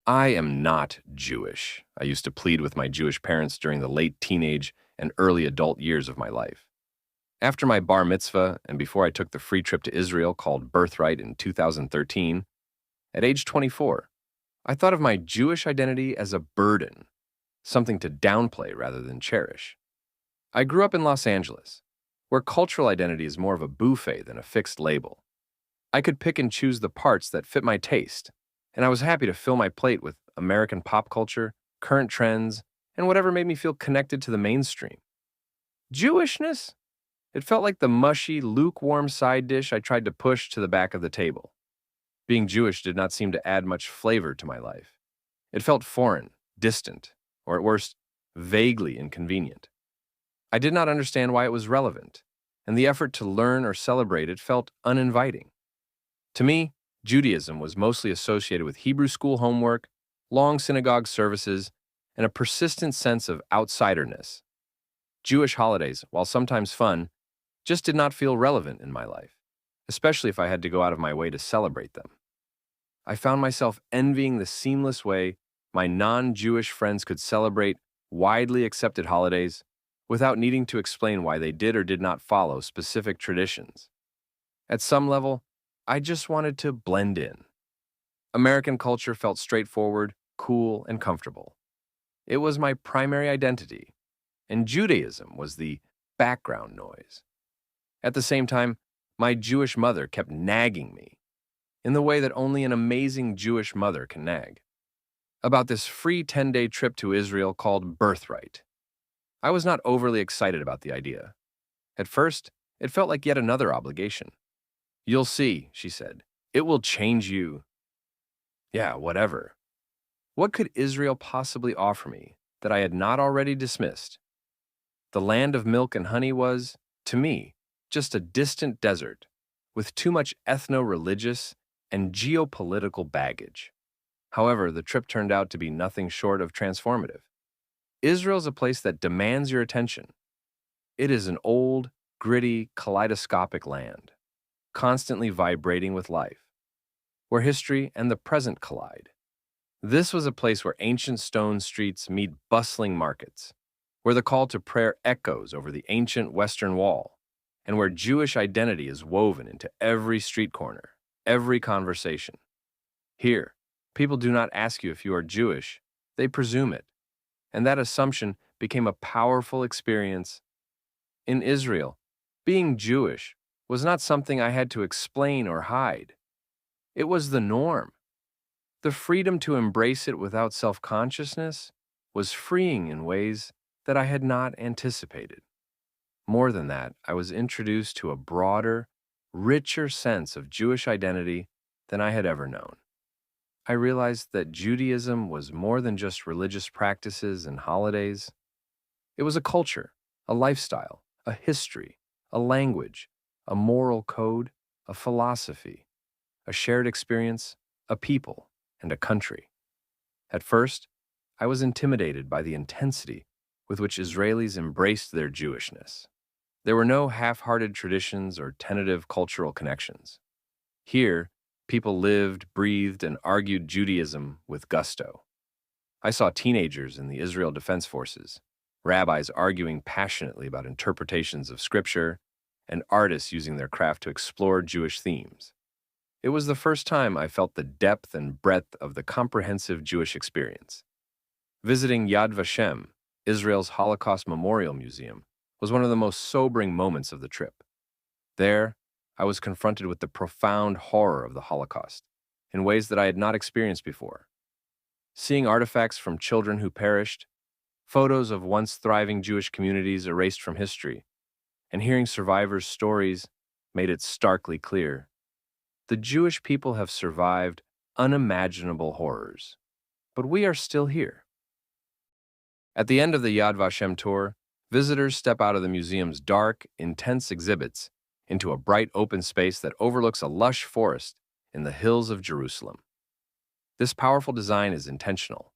I am not Jewish. I used to plead with my Jewish parents during the late teenage and early adult years of my life. After my bar mitzvah and before I took the free trip to Israel called Birthright in 2013, at age 24, I thought of my Jewish identity as a burden, something to downplay rather than cherish. I grew up in Los Angeles, where cultural identity is more of a buffet than a fixed label. I could pick and choose the parts that fit my taste, and I was happy to fill my plate with American pop culture, current trends, and whatever made me feel connected to the mainstream. Jewishness? It felt like the mushy, lukewarm side dish I tried to push to the back of the table. Being Jewish did not seem to add much flavor to my life. It felt foreign, distant, or at worst, vaguely inconvenient. I did not understand why it was relevant, and the effort to learn or celebrate it felt uninviting. To me, Judaism was mostly associated with Hebrew school homework, long synagogue services, and a persistent sense of outsiderness. Jewish holidays, while sometimes fun, just did not feel relevant in my life, especially if I had to go out of my way to celebrate them. I found myself envying the seamless way my non-Jewish friends could celebrate widely accepted holidays without needing to explain why they did or did not follow specific traditions. At some level, I just wanted to blend in. American culture felt straightforward, cool, and comfortable. It was my primary identity, and Judaism was the background noise. At the same time, my Jewish mother kept nagging me in the way that only an amazing Jewish mother can nag about this free 10-day trip to Israel called Birthright. I was not overly excited about the idea. At first, it felt like yet another obligation. "You'll see," she said. "It will change you." Yeah, whatever. What could Israel possibly offer me that I had not already dismissed? The land of milk and honey was, to me, just a distant desert with too much ethno-religious and geopolitical baggage. However, the trip turned out to be nothing short of transformative. Israel's a place that demands your attention. It is an old, gritty, kaleidoscopic land, constantly vibrating with life, where history and the present collide. This was a place where ancient stone streets meet bustling markets, where the call to prayer echoes over the ancient Western Wall, and where Jewish identity is woven into every street corner, every conversation. Here, people do not ask you if you are Jewish, they presume it, and that assumption became a powerful experience. In Israel, being Jewish was not something I had to explain or hide. It was the norm. The freedom to embrace it without self-consciousness was freeing in ways that I had not anticipated. More than that, I was introduced to a broader, richer sense of Jewish identity than I had ever known. I realized that Judaism was more than just religious practices and holidays. It was a culture, a lifestyle, a history, a language, a moral code, a philosophy, a shared experience, a people, and a country. At first, I was intimidated by the intensity with which Israelis embraced their Jewishness. There were no half-hearted traditions or tentative cultural connections. Here, people lived, breathed, and argued Judaism with gusto. I saw teenagers in the Israel Defense Forces, rabbis arguing passionately about interpretations of scripture, and artists using their craft to explore Jewish themes. It was the first time I felt the depth and breadth of the comprehensive Jewish experience. Visiting Yad Vashem, Israel's Holocaust Memorial Museum, was one of the most sobering moments of the trip. There, I was confronted with the profound horror of the Holocaust in ways that I had not experienced before. Seeing artifacts from children who perished, photos of once thriving Jewish communities erased from history, and hearing survivors' stories made it starkly clear. The Jewish people have survived unimaginable horrors, but we are still here. At the end of the Yad Vashem tour, visitors step out of the museum's dark, intense exhibits into a bright open space that overlooks a lush forest in the hills of Jerusalem. This powerful design is intentional,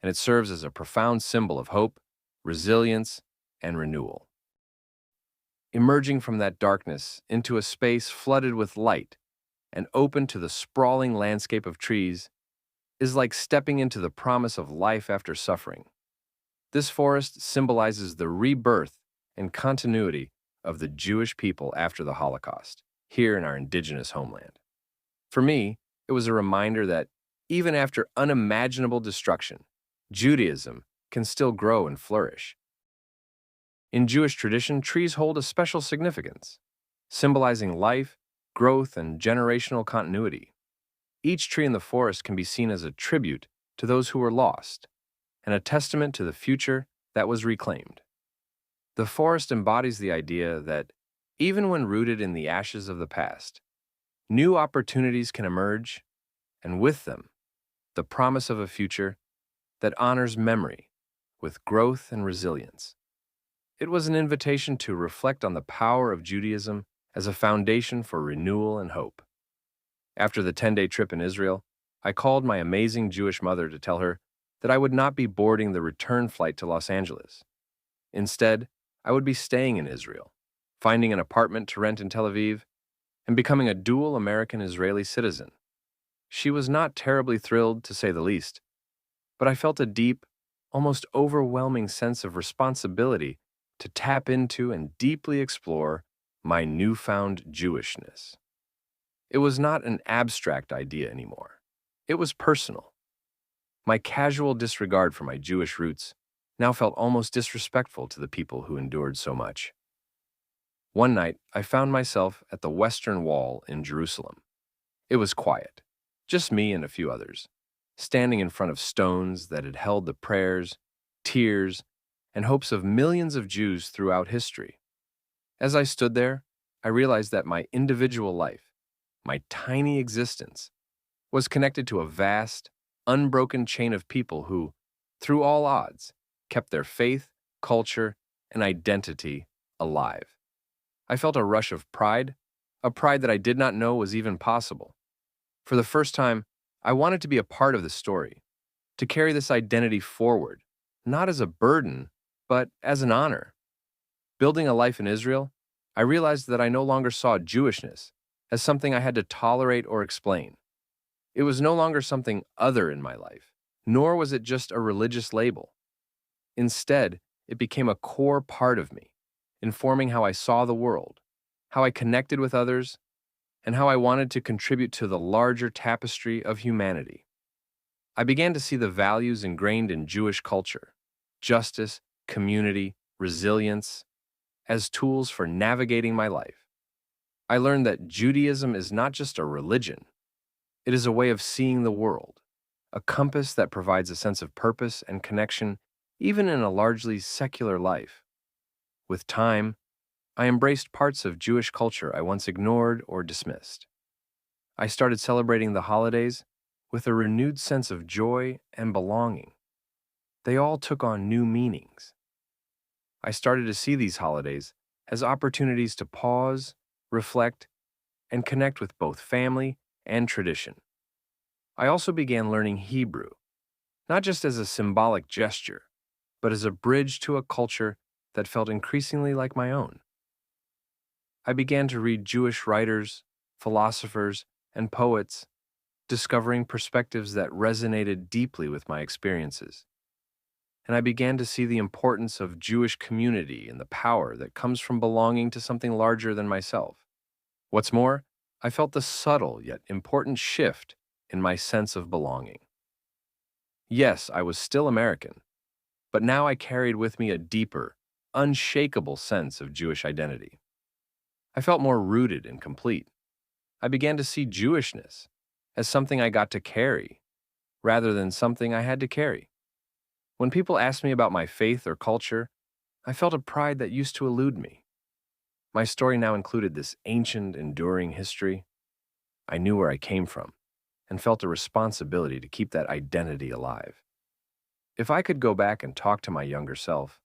and it serves as a profound symbol of hope, resilience, and renewal. Emerging from that darkness into a space flooded with light and open to the sprawling landscape of trees, is like stepping into the promise of life after suffering. This forest symbolizes the rebirth and continuity of the Jewish people after the Holocaust, here in our indigenous homeland. For me, it was a reminder that even after unimaginable destruction, Judaism can still grow and flourish. In Jewish tradition, trees hold a special significance, symbolizing life, growth, and generational continuity. Each tree in the forest can be seen as a tribute to those who were lost, and a testament to the future that was reclaimed. The forest embodies the idea that, even when rooted in the ashes of the past, new opportunities can emerge, and with them, the promise of a future that honors memory with growth and resilience. It was an invitation to reflect on the power of Judaism as a foundation for renewal and hope. After the 10-day trip in Israel, I called my amazing Jewish mother to tell her that I would not be boarding the return flight to Los Angeles. Instead, I would be staying in Israel, finding an apartment to rent in Tel Aviv, and becoming a dual American-Israeli citizen. She was not terribly thrilled, to say the least, but I felt a deep, almost overwhelming sense of responsibility to tap into and deeply explore my newfound Jewishness. It was not an abstract idea anymore. It was personal. My casual disregard for my Jewish roots now felt almost disrespectful to the people who endured so much. One night, I found myself at the Western Wall in Jerusalem. It was quiet, just me and a few others, standing in front of stones that had held the prayers, tears, and hopes of millions of Jews throughout history. As I stood there, I realized that my individual life, my tiny existence, was connected to a vast, unbroken chain of people who, through all odds, kept their faith, culture, and identity alive. I felt a rush of pride, a pride that I did not know was even possible. For the first time, I wanted to be a part of the story, to carry this identity forward, not as a burden, but as an honor. Building a life in Israel, I realized that I no longer saw Jewishness as something I had to tolerate or explain. It was no longer something other in my life, nor was it just a religious label. Instead, it became a core part of me, informing how I saw the world, how I connected with others, and how I wanted to contribute to the larger tapestry of humanity. I began to see the values ingrained in Jewish culture, justice, community, resilience, as tools for navigating my life. I learned that Judaism is not just a religion, it is a way of seeing the world, a compass that provides a sense of purpose and connection even in a largely secular life. With time, I embraced parts of Jewish culture I once ignored or dismissed. I started celebrating the holidays with a renewed sense of joy and belonging. They all took on new meanings. I started to see these holidays as opportunities to pause, reflect, and connect with both family and tradition. I also began learning Hebrew, not just as a symbolic gesture, but as a bridge to a culture that felt increasingly like my own. I began to read Jewish writers, philosophers, and poets, discovering perspectives that resonated deeply with my experiences. And I began to see the importance of Jewish community and the power that comes from belonging to something larger than myself. What's more, I felt the subtle yet important shift in my sense of belonging. Yes, I was still American, but now I carried with me a deeper, unshakable sense of Jewish identity. I felt more rooted and complete. I began to see Jewishness as something I got to carry, rather than something I had to carry. When people asked me about my faith or culture, I felt a pride that used to elude me. My story now included this ancient, enduring history. I knew where I came from and felt a responsibility to keep that identity alive. If I could go back and talk to my younger self,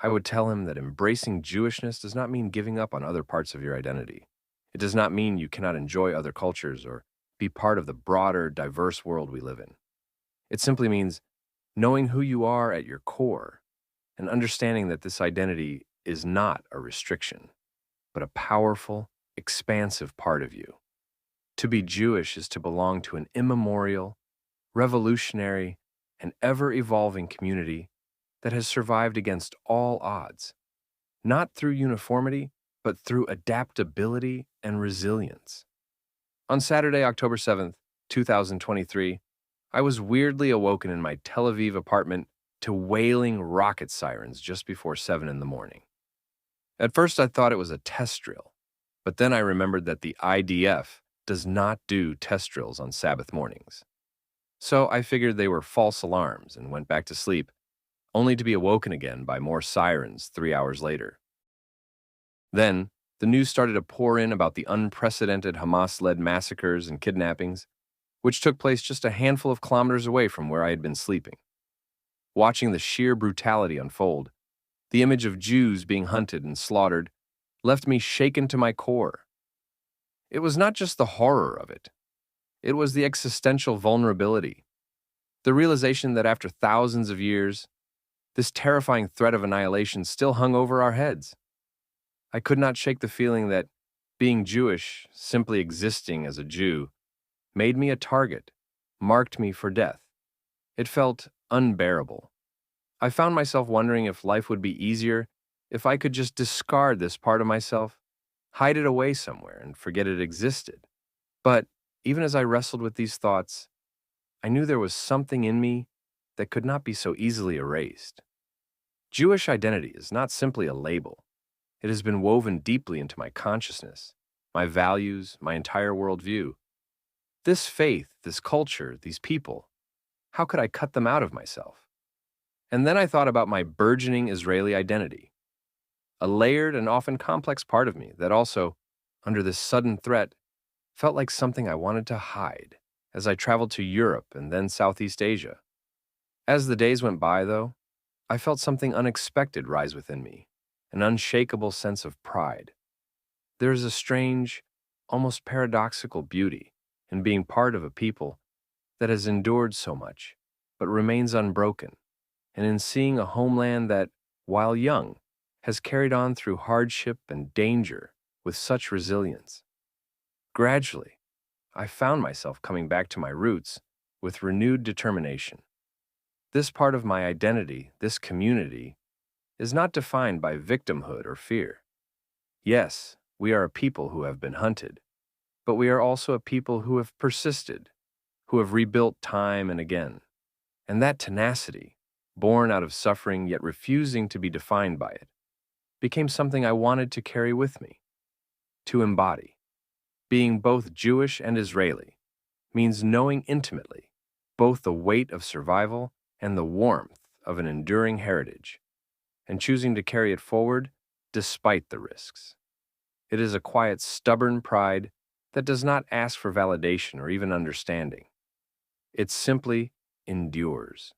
I would tell him that embracing Jewishness does not mean giving up on other parts of your identity. It does not mean you cannot enjoy other cultures or be part of the broader, diverse world we live in. It simply means knowing who you are at your core and understanding that this identity is not a restriction, but a powerful, expansive part of you. To be Jewish is to belong to an immemorial, revolutionary, and ever-evolving community that has survived against all odds, not through uniformity, but through adaptability and resilience. On Saturday, October 7th, 2023, I was weirdly awoken in my Tel Aviv apartment to wailing rocket sirens just before 7 in the morning. At first, I thought it was a test drill, but then I remembered that the IDF does not do test drills on Sabbath mornings. So I figured they were false alarms and went back to sleep, only to be awoken again by more sirens 3 hours later. Then, the news started to pour in about the unprecedented Hamas-led massacres and kidnappings, which took place just a handful of kilometers away from where I had been sleeping. Watching the sheer brutality unfold, the image of Jews being hunted and slaughtered left me shaken to my core. It was not just the horror of it. It was the existential vulnerability, the realization that after thousands of years, this terrifying threat of annihilation still hung over our heads. I could not shake the feeling that being Jewish, simply existing as a Jew, made me a target, marked me for death. It felt unbearable. I found myself wondering if life would be easier if I could just discard this part of myself, hide it away somewhere, and forget it existed. But even as I wrestled with these thoughts, I knew there was something in me that could not be so easily erased. Jewish identity is not simply a label. It has been woven deeply into my consciousness, my values, my entire worldview. This faith, this culture, these people, how could I cut them out of myself? And then I thought about my burgeoning Israeli identity, a layered and often complex part of me that also, under this sudden threat, felt like something I wanted to hide as I traveled to Europe and then Southeast Asia. As the days went by, though, I felt something unexpected rise within me, an unshakable sense of pride. There is a strange, almost paradoxical beauty in being part of a people that has endured so much, but remains unbroken, and in seeing a homeland that, while young, has carried on through hardship and danger with such resilience. Gradually, I found myself coming back to my roots with renewed determination. This part of my identity, this community, is not defined by victimhood or fear. Yes, we are a people who have been hunted, but we are also a people who have persisted, who have rebuilt time and again. And that tenacity, born out of suffering yet refusing to be defined by it, became something I wanted to carry with me, to embody. Being both Jewish and Israeli means knowing intimately both the weight of survival and the warmth of an enduring heritage, and choosing to carry it forward despite the risks. It is a quiet, stubborn pride that does not ask for validation or even understanding. It simply endures.